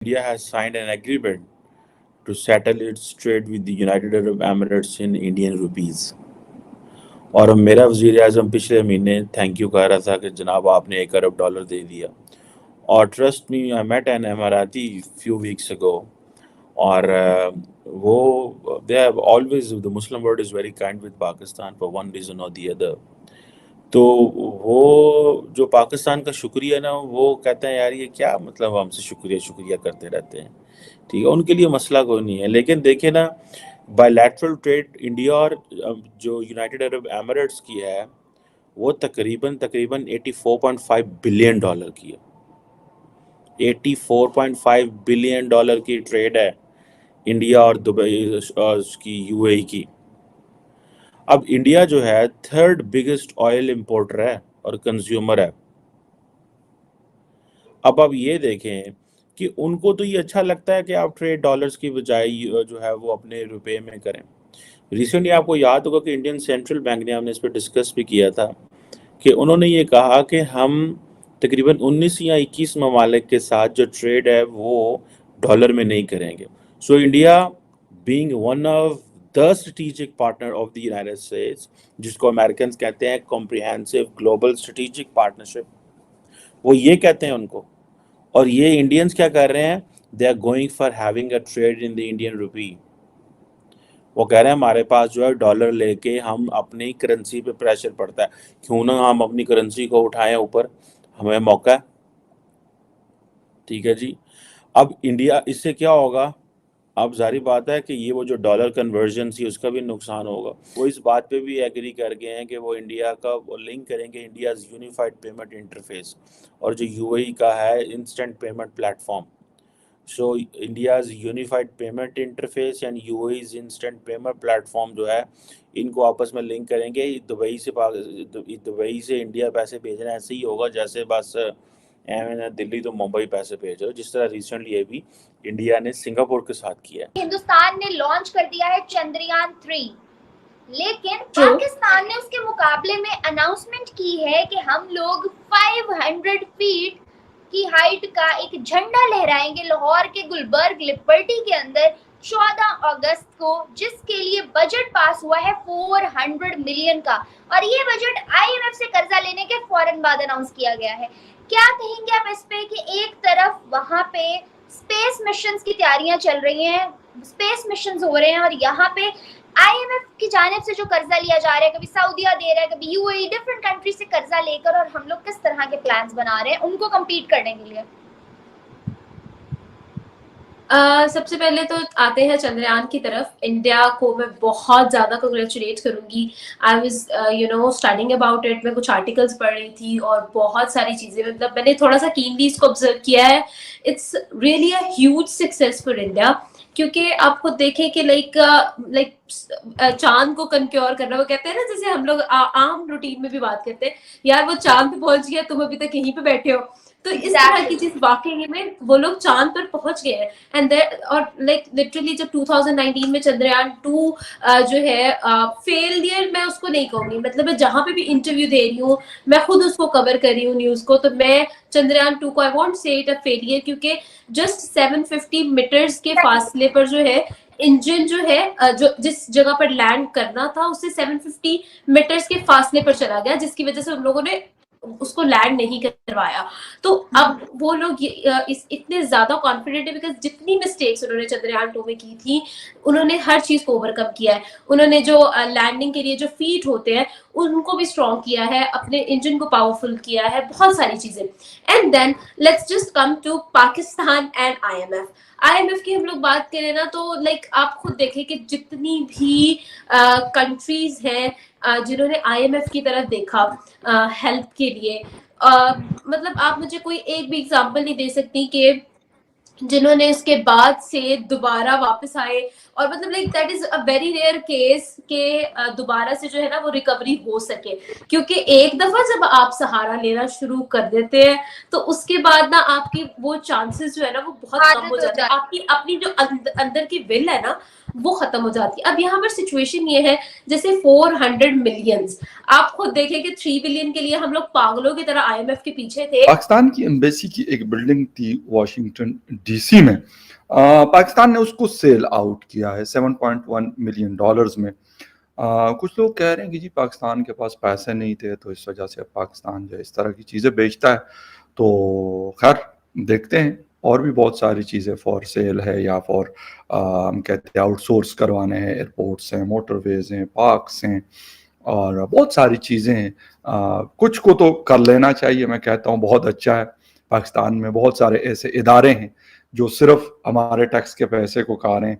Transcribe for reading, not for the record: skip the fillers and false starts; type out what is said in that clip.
India has signed an agreement to settle its trade with the United Arab Emirates in Indian rupees. और मेरा वज़ीर आज़म पिछले महीने thank you कह रहा था कि जनाब आपने $1 अरब दे दिया. और trust me, I met an Emirati few weeks ago. और वो they have always, the Muslim world is very kind with Pakistan for one reason और दी अदर. तो वो जो पाकिस्तान का शुक्रिया ना, वो कहते हैं यार ये क्या मतलब हमसे शुक्रिया शुक्रिया करते रहते हैं. ठीक है, उनके लिए मसला कोई नहीं है. लेकिन देखिए ना, बायलैटरल ट्रेड इंडिया और जो यूनाइटेड अरब एमिरेट्स की है, वो तकरीबन तकरीबन $84.5 बिलियन की है. $84.5 बिलियन की ट्रेड है इंडिया और दुबई की, यूएई की. अब इंडिया जो है थर्ड बिगेस्ट ऑयल इंपोर्टर है और कंज्यूमर है. अब आप ये देखें कि उनको तो ये अच्छा लगता है कि आप ट्रेड डॉलर्स की बजाय जो है वो अपने रुपए में करें. रिसेंटली आपको याद होगा कि इंडियन सेंट्रल बैंक ने, हमने इस पर डिस्कस भी किया था, कि उन्होंने ये कहा कि हम तकरीबन 19 या 21 ममालिक के साथ जो ट्रेड है वो डॉलर में नहीं करेंगे. So India being one of the strategic partner of the United states, जिसको अमेरिकन कहते हैं कॉम्प्रिहेंसिव ग्लोबल स्ट्रेटेजिक पार्टनरशिप, वो ये कहते हैं उनको. और ये इंडियंस क्या कर रहे हैं, they are going for having a trade in the Indian rupee. वो कह रहे हैं हमारे पास जो है डॉलर लेके हम अपनी करेंसी पे प्रेशर पड़ता है, क्यों ना हम अपनी करेंसी को उठाएं ऊपर, हमें मौका है. ठीक है जी. अब इंडिया, इससे क्या होगा, अब जारी बात है कि ये वो जो डॉलर कन्वर्जन थी उसका भी नुकसान होगा. वो इस बात पे भी एग्री कर गए हैं कि वो इंडिया का वो लिंक करेंगे इंडियाज यूनिफाइड पेमेंट इंटरफेस और जो यूएई का है instant payment platform. So India's unified payment interface and UAE's instant payment platform जो है, इनको आपस में लिंक करेंगे. दुबई से इंडिया पैसे भेजना ऐसे ही होगा जैसे बस दिल्ली तो मुंबई पैसे भेज रहे हो, जिस तरह रिसेंटली ये भी इंडिया ने सिंगापुर के साथ किया है. हिंदुस्तान ने लॉन्च कर दिया है चंद्रयान 3, लेकिन पाकिस्तान ने उसके मुकाबले में अनाउंसमेंट की है कि हम लोग 500 फीट की हाइट का एक झंडा लहराएंगे लाहौर के गुलबर्ग लिबर्टी के अंदर 14 अगस्त को, जिसके लिए बजट पास हुआ है 400 मिलियन का. और ये बजट आईएमएफ से कर्जा लेने के फौरन बाद अनाउंस किया गया है. क्या कहेंगे आप इस पे कि एक तरफ वहां पे स्पेस मिशंस की तैयारियां चल रही हैं, स्पेस मिशंस हो रहे हैं, और यहाँ पे आईएमएफ की जानिब से जो कर्जा लिया जा रहा है, कभी सऊदीया दे रहा है, कभी यूएई, डिफरेंट कंट्री से कर्जा लेकर, और हम लोग किस तरह के प्लान्स बना रहे हैं उनको कम्पीट करने के लिए. सबसे पहले तो आते हैं चंद्रयान की तरफ. इंडिया को मैं बहुत ज्यादा कंग्रेचुलेट करूंगी. I was studying about it. मैं कुछ आर्टिकल्स पढ़ रही थी और बहुत सारी चीजें, मतलब मैंने थोड़ा सा कीनली इसको ऑब्जर्व किया है. It's really a huge success for India, क्योंकि आप खुद देखें कि लाइक चांद को कनक्योर करना, वो कहते हैं ना, जैसे हम लोग आम रूटीन में भी बात करते हैं, यार वो चांद पे पहुंच गया, तुम अभी तक यहीं पे बैठे हो. तो इस तरह की चीज वाकई में वो लोग चांद पर पहुंच गए हैं. एंड और लाइक लिटरली जब 2019 में चंद्रयान 2 जो है फेलियर, मैं उसको नहीं कहूंगी, मतलब मैं जहां पे भी इंटरव्यू दे रही हूँ, मैं खुद उसको कवर कर रही हूँ न्यूज को, तो मैं चंद्रयान 2 को I won't say it a failure, क्योंकि जस्ट 750 मीटर्स के फासले पर जो है इंजन जो है जो जिस जगह पर लैंड करना था उससे 750 मीटर्स के फासले पर चला गया, जिसकी वजह से उन लोगों ने उसको लैंड नहीं करवाया. तो अब वो लोग इतने ज्यादा कॉन्फिडेंट है, बिकॉज जितनी मिस्टेक्स उन्होंने चंद्रयान 2 में की थी, उन्होंने हर चीज को ओवरकम किया है. उन्होंने जो लैंडिंग के लिए जो फीट होते हैं उनको भी स्ट्रॉन्ग किया है, अपने इंजन को पावरफुल किया है, बहुत सारी चीजें. And then let's just come to Pakistan and IMF. IMF की हम लोग बात करें ना, तो लाइक आप खुद देखें कि जितनी भी कंट्रीज हैं जिन्होंने आईएमएफ की तरफ देखा हेल्प के लिए, मतलब आप मुझे कोई एक भी एग्जांपल नहीं दे सकती कि जिन्होंने इसके बाद से दोबारा वापस आए. और मतलब like that is a very rare case के दोबारा से जो है ना वो रिकवरी हो सके, क्योंकि एक दफा जब आप सहारा लेना शुरू कर देते हैं तो उसके बाद ना आपकी वो चांसेस जो है ना वो बहुत कम हो जाते हैं. आपकी अपनी जो अंदर की विल है ना, वो खत्म हो जाती है। अब यहाँ पर सिचुएशन ये है जैसे 400 मिलियंस, आप खुद देखें कि 3 बिलियन के लिए हम लोग पागलों की तरह IMF के पीछे थे। पाकिस्तान की एम्बेसी की एक बिल्डिंग थी वॉशिंगटन DC में, पाकिस्तान ने उसको सेल आउट किया है 7.1 मिलियन डॉलर्स में। कुछ लोग कह रहे हैं कि जी पाकिस्तान के पास पैसे नहीं थे तो इस वजह से पाकिस्तान जो है इस तरह की चीज़ें बेचता है। तो खैर देखते हैं, और भी बहुत सारी चीज़ें फॉर सेल है या फॉर हम कहते हैं आउटसोर्स करवाने हैं, एयरपोर्ट्स हैं, मोटरवेज हैं, पार्क्स हैं, और बहुत सारी चीज़ें हैं। कुछ को तो कर लेना चाहिए, मैं कहता हूँ बहुत अच्छा है। पाकिस्तान में बहुत सारे ऐसे इदारे हैं जो सिर्फ हमारे टैक्स के पैसे को खा रहे हैं,